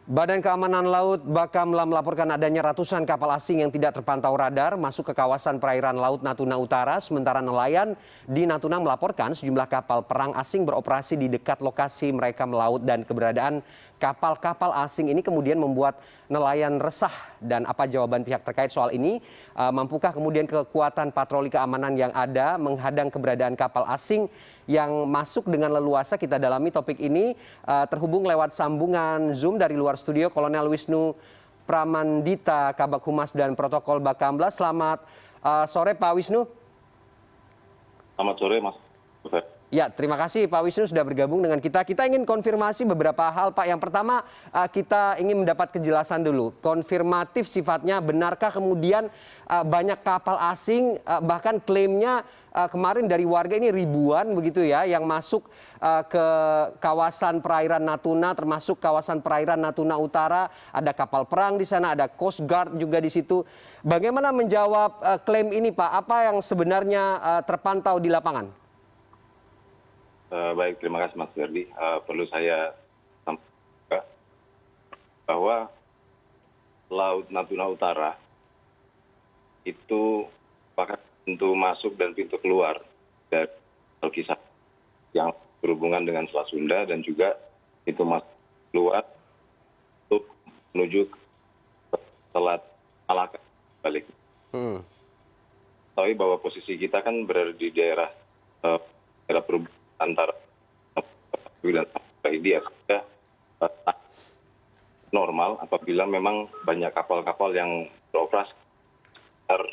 Badan Keamanan Laut Bakamla melaporkan adanya ratusan kapal asing yang tidak terpantau radar masuk ke kawasan perairan Laut Natuna Utara. Sementara nelayan di Natuna melaporkan sejumlah kapal perang asing beroperasi di dekat lokasi mereka melaut dan keberadaan kapal-kapal asing ini kemudian membuat nelayan resah. Dan apa jawaban pihak terkait soal ini? Mampukah kemudian kekuatan patroli keamanan yang ada menghadang keberadaan kapal asing yang masuk dengan leluasa? Kita dalami topik ini terhubung lewat sambungan Zoom dari luar studio Kolonel Wisnu Pramandita, Kabag Humas dan Protokol Bakamla. Selamat sore Pak Wisnu. Selamat sore Mas. Ya, terima kasih Pak Wisnu sudah bergabung dengan kita. Kita ingin konfirmasi beberapa hal Pak. Yang pertama kita ingin mendapat kejelasan dulu. Konfirmatif sifatnya, benarkah kemudian banyak kapal asing bahkan klaimnya kemarin dari warga ini ribuan begitu ya yang masuk ke kawasan perairan Natuna termasuk kawasan perairan Natuna Utara. Ada kapal perang di sana, ada Coast Guard juga di situ. Bagaimana menjawab klaim ini Pak? Apa yang sebenarnya terpantau di lapangan? Baik, terima kasih Mas Ferdi. Perlu saya sampaikan bahwa Laut Natuna Utara itu bahkan pintu masuk dan pintu keluar dari kisah yang berhubungan dengan Selat Sunda dan juga pintu masuk keluar untuk menuju ke Selat Malaka balik. Tahu bahwa posisi kita kan berada di daerah perhubungan antara dan India sudah normal apabila memang banyak kapal-kapal yang beroperasi sekitar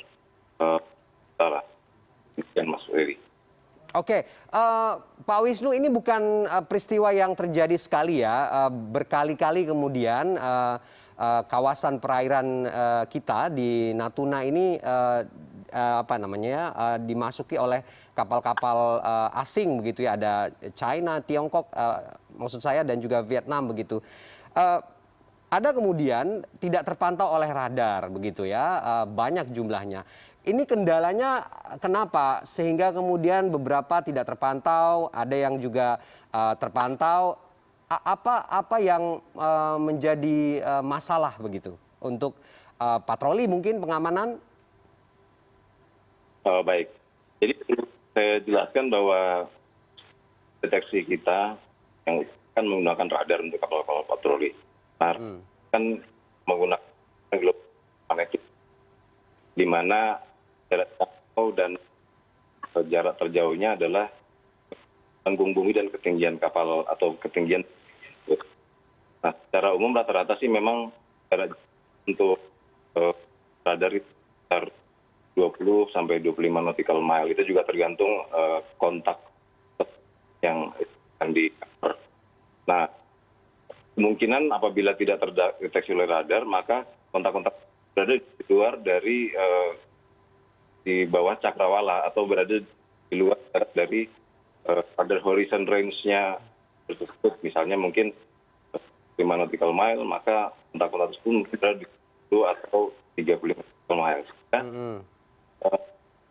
utara. Demikian Mas Ferry. Oke, Pak Wisnu, ini bukan peristiwa yang terjadi sekali ya, berkali-kali kemudian kawasan perairan kita di Natuna ini dimasuki oleh kapal-kapal asing begitu ya, ada China, Tiongkok maksud saya dan juga Vietnam begitu. Ada kemudian tidak terpantau oleh radar begitu ya, banyak jumlahnya. Ini kendalanya kenapa sehingga kemudian beberapa tidak terpantau, ada yang juga terpantau. Apa yang menjadi masalah begitu untuk patroli mungkin pengamanan? Baik, jadi saya jelaskan bahwa deteksi kita yang kan menggunakan radar untuk kapal-kapal patroli. Nah, kan menggunakan global magnetic, di mana jarak jauh dan jarak terjauhnya adalah panggung bumi dan ketinggian kapal atau ketinggian. Nah, secara umum rata-rata sih memang jarak untuk radar itu sekitar 20 sampai 25 nautical mile. Itu juga tergantung kontak yang akan di cover. Nah, kemungkinan apabila tidak terdeteksi oleh radar, maka kontak-kontak berada di luar dari di bawah cakrawala atau berada di luar dari radar horizon range-nya tersebut. Misalnya mungkin 5 nautical mile, maka kontak-kontak tersebut mungkin berada di 20 atau 35 nautical mile.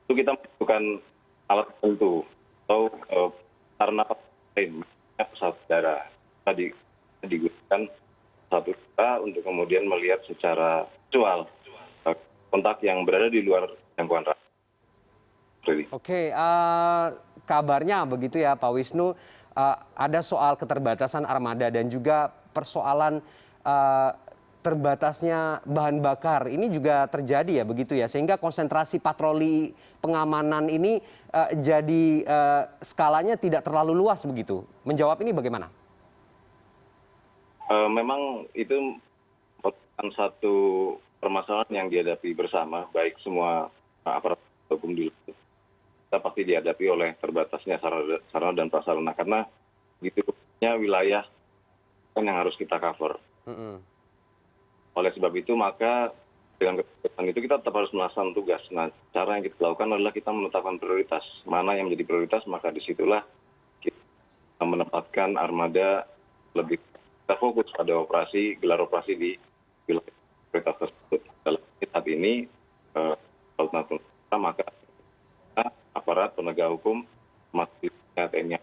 Itu kita membutuhkan alat tertentu atau sarana lain, pesawat udara. Tadi digunakan pesawat udara untuk kemudian melihat secara visual kontak yang berada di luar jangkauan radar. Oke, kabarnya begitu ya Pak Wisnu, ada soal keterbatasan armada dan juga persoalan terbatasnya bahan bakar. Ini juga terjadi ya begitu ya, sehingga konsentrasi patroli pengamanan ini jadi skalanya tidak terlalu luas begitu. Menjawab ini bagaimana? Memang itu merupakan satu permasalahan yang dihadapi bersama, baik semua aparat hukum di laut. Kita pasti dihadapi oleh terbatasnya sarana dan prasarana karena ditutupnya wilayah kan yang harus kita cover. Oleh sebab itu maka dengan keputusan itu kita tetap harus melaksanakan tugas. Nah, cara yang kita lakukan adalah kita menetapkan prioritas. Mana yang menjadi prioritas, maka disitulah kita menempatkan armada lebih kita fokus pada gelar operasi di wilayah prioritas tersebut. Dalam saat ini Laut Natuna, maka aparat penegak hukum masih TNI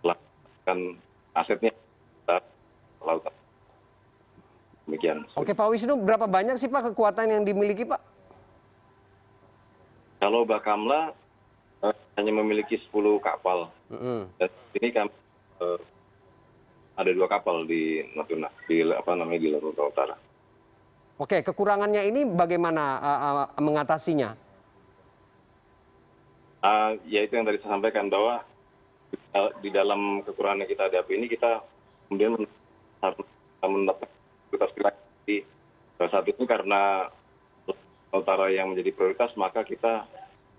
melakukan asetnya lautan. demikian. Oke Pak Wisnu, berapa banyak sih Pak kekuatan yang dimiliki Pak? Kalau Bakamla hanya memiliki 10 kapal. Dan ini kami ada 2 kapal di Natuna, di Laut Natuna Utara. Oke, kekurangannya ini bagaimana mengatasinya? Ya itu yang tadi saya sampaikan bahwa di dalam kekurangan yang kita hadapi ini kita kemudian harus mendapat prioritas lagi. Saat ini karena utara yang menjadi prioritas maka kita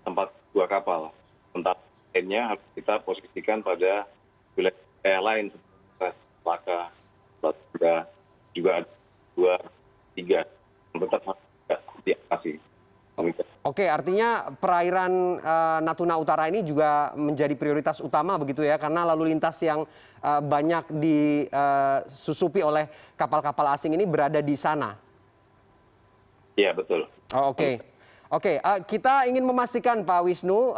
tempat 2 kapal. Sementara lainnya harus kita posisikan pada wilayah lain seperti Laka, Batubara, juga ada 2, 3 yang tetap harus diatasi. Oke, artinya perairan Natuna Utara ini juga menjadi prioritas utama begitu ya, karena lalu lintas yang banyak disusupi oleh kapal-kapal asing ini berada di sana. Iya, betul. Oh, oke. Kita ingin memastikan Pak Wisnu,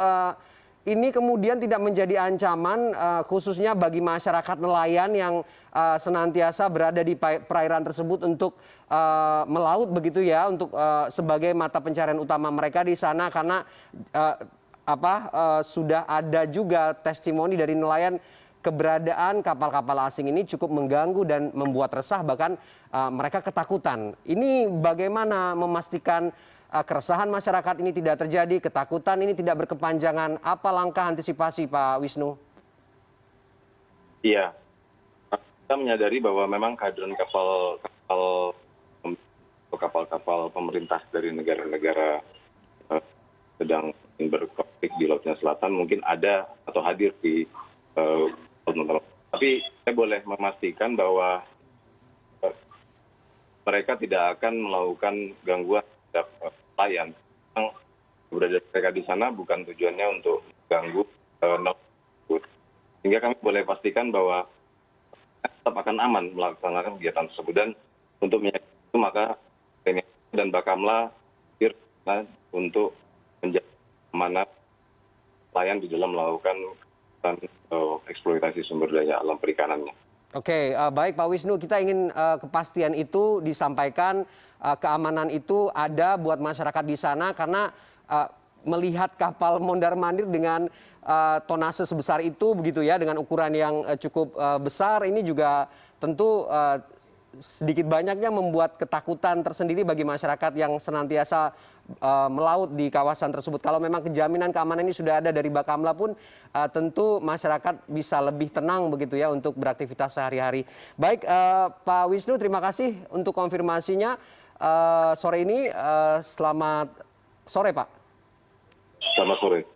ini kemudian tidak menjadi ancaman khususnya bagi masyarakat nelayan yang senantiasa berada di perairan tersebut untuk melaut begitu ya, untuk sebagai mata pencarian utama mereka di sana, karena sudah ada juga testimoni dari nelayan keberadaan kapal-kapal asing ini cukup mengganggu dan membuat resah, bahkan mereka ketakutan. Ini bagaimana memastikan keresahan masyarakat ini tidak terjadi, ketakutan ini tidak berkepanjangan? Apa langkah antisipasi Pak Wisnu? Iya, kita menyadari bahwa memang kehadiran kapal-kapal pemerintah dari negara-negara sedang berkonflik di Laut Cina Selatan mungkin ada atau hadir di Laut Natuna. Tapi saya boleh memastikan bahwa mereka tidak akan melakukan gangguan terhadap nelayan. Berada mereka di sana bukan tujuannya untuk mengganggu nelayan. Sehingga kami boleh pastikan bahwa tetap akan aman melaksanakan kegiatan tersebut. Dan untuk menyadari itu maka TNI dan Bakamla hadir untuk menjaga keamanan nelayan di dalam melakukan eksploitasi sumber daya alam perikanannya. Oke, baik Pak Wisnu, kita ingin kepastian itu disampaikan, keamanan itu ada buat masyarakat di sana, karena melihat kapal mondar-mandir dengan tonase sebesar itu begitu ya, dengan ukuran yang cukup besar, ini juga tentu sedikit banyaknya membuat ketakutan tersendiri bagi masyarakat yang senantiasa melaut di kawasan tersebut. Kalau memang kejaminan keamanan ini sudah ada dari Bakamla pun, tentu masyarakat bisa lebih tenang begitu ya untuk beraktivitas sehari-hari. Baik, Pak Wisnu, terima kasih untuk konfirmasinya sore ini. Selamat sore, Pak. Selamat sore.